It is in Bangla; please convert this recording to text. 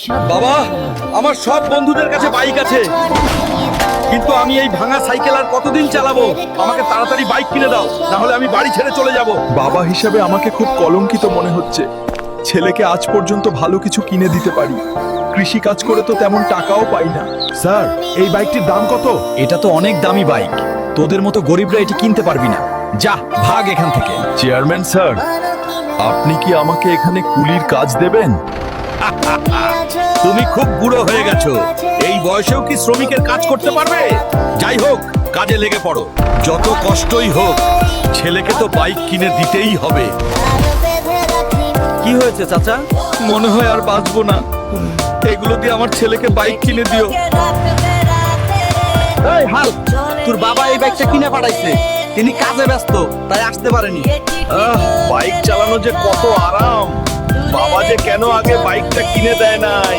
বাবা, আমার সব বন্ধুদের কাছে বাইক আছে, কিন্তু আমি এই ভাঙা সাইকেল আর কতদিন চালাবো? আমাকে তাড়াতাড়ি বাইক কিনে দাও, না হলে আমি বাড়ি ছেড়ে চলে যাব। বাবা হিসেবে আমাকে খুব কলঙ্কিত মনে হচ্ছে। ছেলেকে আজ পর্যন্ত ভালো কিছু কিনে দিতে পারি, কৃষি কাজ করে তো তেমন টাকাও পাই না। স্যার, এই বাইকটির দাম কত? এটা তো অনেক দামি বাইক, তোদের মতো গরিবরা এটি কিনতে পারবি না। যা, ভাগ এখান থেকে। চেয়ারম্যান স্যার, আপনি কি আমাকে এখানে কুলির কাজ দেবেন? তুমি খুব বুড়ো হয়ে গেছো, এই বয়সেও কি শ্রমিকের কাজ করতে পারবে? যাই হোক, কাজে লেগে পড়ো। যত কষ্টই হোক, ছেলেকে তো বাইক কিনে দিতেই হবে। কি হয়েছে চাচা? মনে হয় আর বাঁচবো না, এগুলো দিয়ে আমার ছেলেকে বাইক কিনে দিও। এই হাল, তোর বাবা এই বাইকটা কিনে পাঠাইছে, তিনি কাজে ব্যস্ত তাই আসতে পারেনি। বাইক চালানো যে কত আরাম, বাবা যে কেন আগে বাইকটা কিনে দেয় নাই।